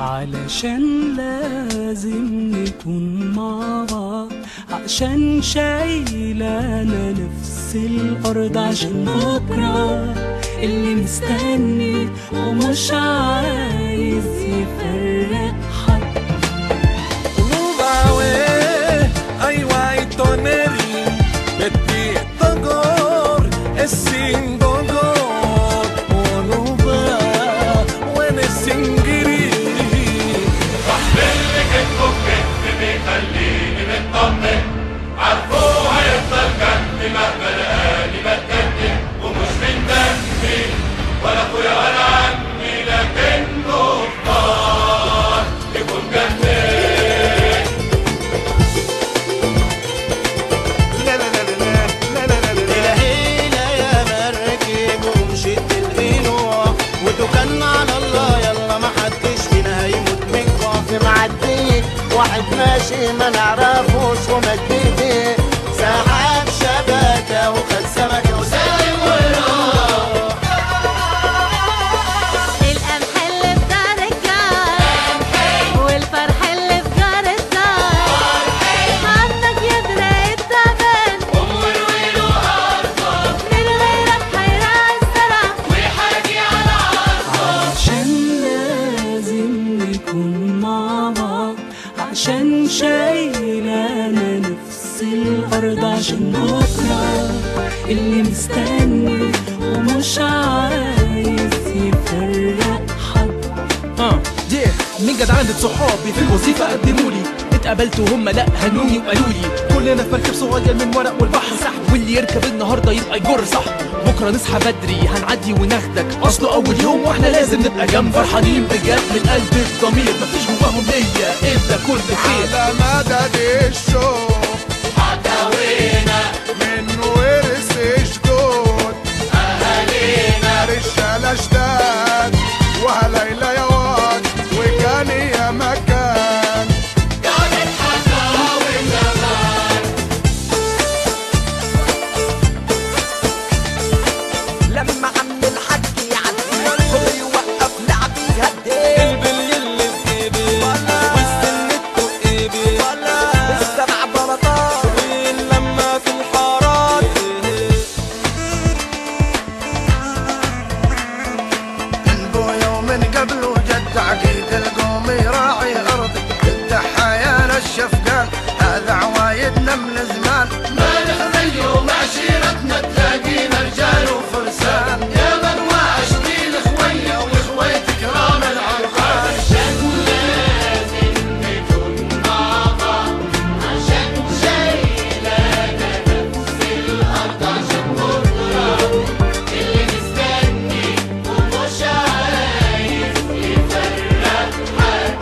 علشان لازم نكون مع بعض، عشان شايلانا نفس الأرض، عشان بكرة اللي مستني ومش عايز يفرق حد. خليني مطمن، عارفه هيفضل جنبي مهما لقاني بتقدم، ومش من دمي ولا اخويا ولا عمي، لكنه اختار يكون جنبي. لا لا لا لا لا لا لا لا هيلا يا مركب ومشيت القنوع، وتوكلنا على الله يلا ما حدش فينا هيموت من جوع. في معدي واحد ماشي ما نعرفوش ومجديدي، ساعات شبكة وخد سمكة وسالم وراح. القمح اللي في دار الجار والفرح اللي في جار الدار، عنك يدرى التعبان ومرويله أرضه، من غيرك هيراعي الزرع ويحاجي على عرضه. عشان لازم نكون مع بعض، عشان شايلانا نفس الأرض، عشان بكرة اللي مستني ومش عايز يفرق حد. مين جدعان صحابي في الوظيفة قدمولي، اتقابلت وهم لا هنوني وقالولي كلنا في مركب صغير من ورق والبحر صح، واللي يركب النهارده يبقى يجر صح. بكره نصحى بدري هنعدي وناخدك، اصله اول يوم واحنا لازم نبقى جنب، فرحانين بجد من قلب الضمير، مفيش جواهم نية الا كل خير. على مدد الشوق حكاوينا من ورث جدود أهالينا، رجالة جداد وهليلة يا واد وكان يا مكان. كانت حكاوي زمان. لما عم الحاج يعدي كله يوقف لعبي يهدي، البلي اللي في ايدي والسنة في ايدي، السبع بلاطات واللمة في الحارات. من بويا ومن قبله جد عقيد القوم يراعي ارضي، التحايا للشفقان هذا عوايدنا من زمان. ما نخزي يوم عشيرتنا تلاقينا رجال وفرسان، يا من وعشتي الخوية وخويت كرام العرفان. عشان لازم نكون مع بعض، عشان شايلانا نفس الأرض، عشان بكرة اللي مستني ومش عايز يفرق حد.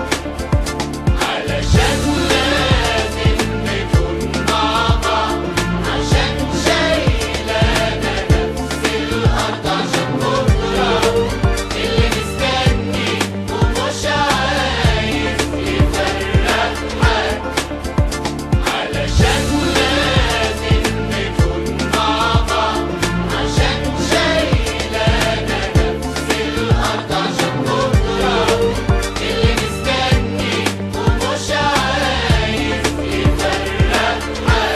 علشان لازم نكون مع بعض، عشان شايلانا نفس الأرض، عشان بكرة اللي مستني ومش عايز يفرق حد. علشان لازم نكون مع بعض، عشان شايلانا نفس الأرض، عشان بكرة اللي مستني ومش عايز يفرق حد.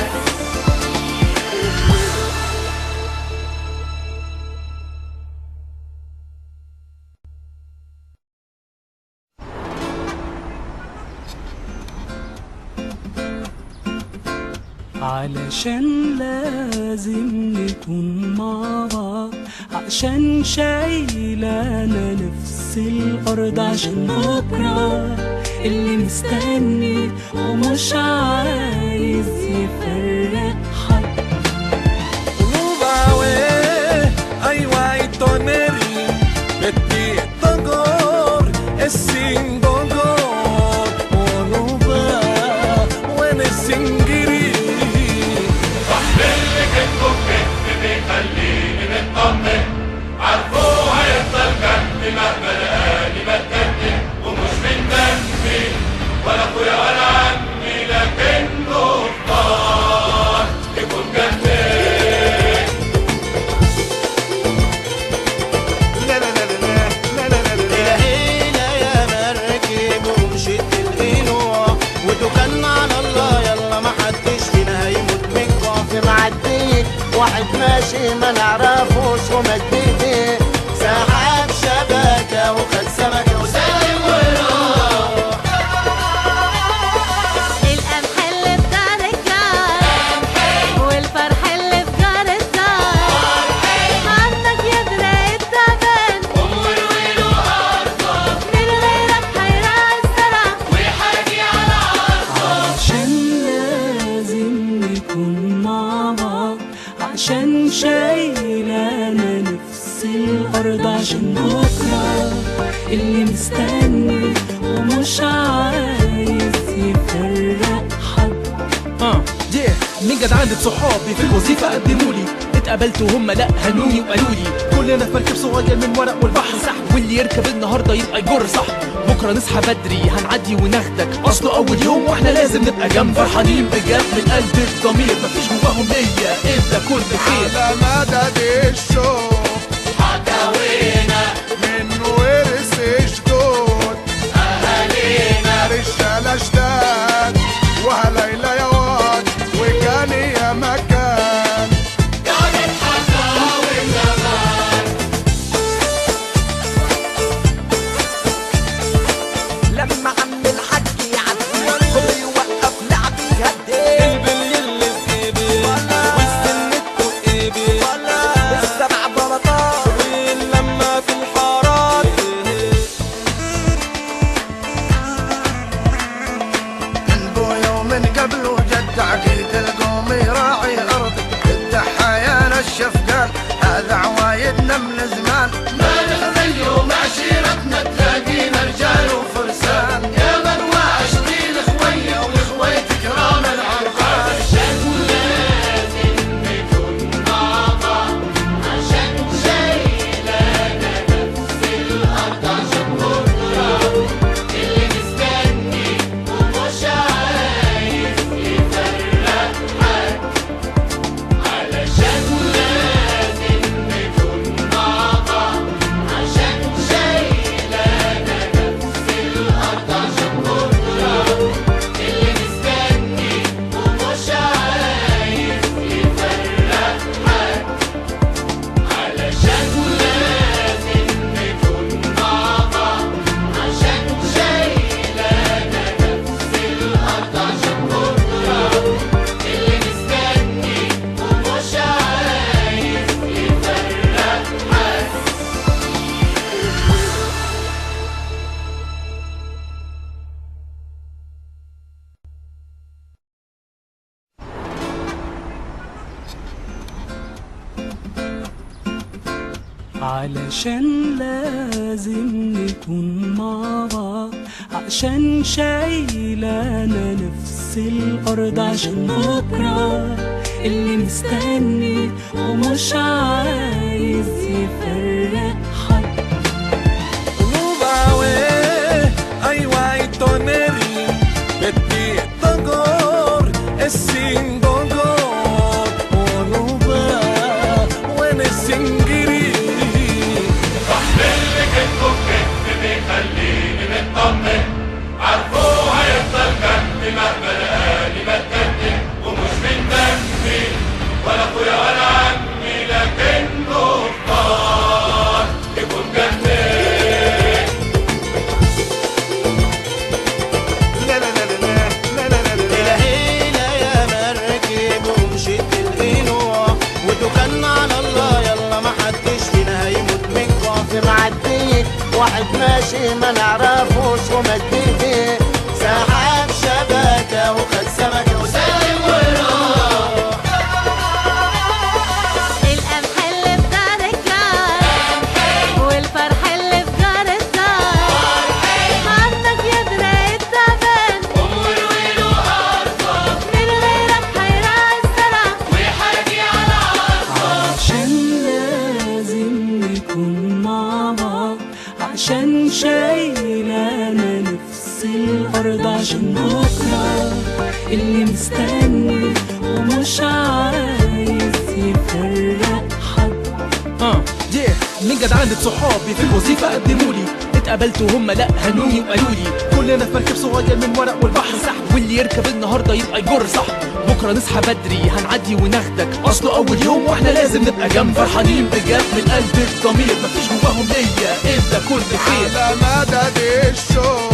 علشان لازم نكون مع بعض، عشان شايلانا نفس الأرض، عشان بكرة اللي مستني ومش عايز يفرق حد. اللي كتبه بكتب بيخليني مطمن، عارفه هيفضل جنبي مهما لقاني بتقدم، ومش من دمي ولا اخويا ولا عمي، لكنه اختار ما نعرفوش وما جديد ساعات شبكة وخد سمكة وسالم وروح. القمح اللي في دار الجار والفرح اللي في جار الدار عنك يدرى التعبان ورويله أرضك من غيرك هيراعي الزرع ويحاجي على عرضك. عشان لازم نكون مع بعض عشان شايلانا نفس الأرض عشان بكرة اللي مستني ومش عايز يفرق حد. مين جدع عندك صحابي في الوظيفة قدمولي اتقبلت وهم لا هنوني وقالولي كلنا في مركب صغير من ورق والبحر صح واللي يركب النهارده يبقى يجر صح بكره نصحى بدري هنعدي وناخدك اصله اول يوم واحنا لازم نبقى جنب فرحانين بجد من قلب الضمير مفيش جواهم نية الا كل خير. على مدد الشوق حكاوينا من ورث جدود أهالينا رجالة جداد وهليلة يا واد وكان يا مكان. كانت حكاوي زمان. لما عم الحاج يعدي كله يوقف لعب يهدي البلي اللي في ايدي والسنته في ايدي السبع بلاطات واللمه في الحارات من بويا ومن قبل وجد عقيد القوم يراعي ارضك التحايا نشف قال هذا عوايدنا من زمان. ما نخذل يوم عشيرتنا تلاقينا رجال وفرسان يا من وعشتين خوية وخويت كرام العرفان. عشان لازم نكون مع بعض عشان شايلانا نفس الأرض عشان بكرة اللي مستني ومش عايز يفرق حد. علشان لازم نكون مع بعض عشان شايلانا نفس الأرض عشان بكرة اللي مستني ومش عايز يفرق حد. علشان لازم نكون مع بعض عشان شايلانا نفس الأرض عشان بكرة اللي مستني ومش عايز يفرق حد. علشان لازم نكون مع بعض عشان شايلانا نفس الأرض عشان بكرة اللي مستني ومش عايز يفرق حد. Nubawe, aywa itoneri, beti togor, esin gogor, onuba, wene singiri. صاحب اللي كتفه بكتف بيخليني مطمن عارفه هيفضل جنبي مهما لقاني بتقدم ومش من دمي ولا اخويا ولا عمي لكنه اختار يكون جنبي. لا لا لا لا لا لا لا لا. الهيلة يا مركب ومشيت الغنوة وتوكلنا على الله يلا ما حدش فينا هيموت من جوع في معدي واحد ماشي ما نعرفوش وما جديد ساعات شبكة وخد سمكة وسالم وروح. القمح اللي في دار الجار والفرح اللي في جار الدار عنك يدرى التعبان ورويله أرضك من غيرك هيراعي الزرع ويحاجي على عرضك. عشان لازم نكون مع بعض عشان شايلانا نفس الأرض عشان بكرة اللي مستني ومش عايز يفرق حد. مين جدع عندك صحابي في الوظيفة قدمولي اتقابلت وهم لا هنوني وقالولي كلنا في مركب صغير من ورق والبحر سحب، واللي يركب النهارده يبقى يجر صح. بكره نصحى بدري هنعدي وناخدك، اصله اول يوم واحنا لازم نبقى جنب فرحانين بجد من قلب الضمير، مفيش جواهم ليا الا كل خير. على مدد الشوق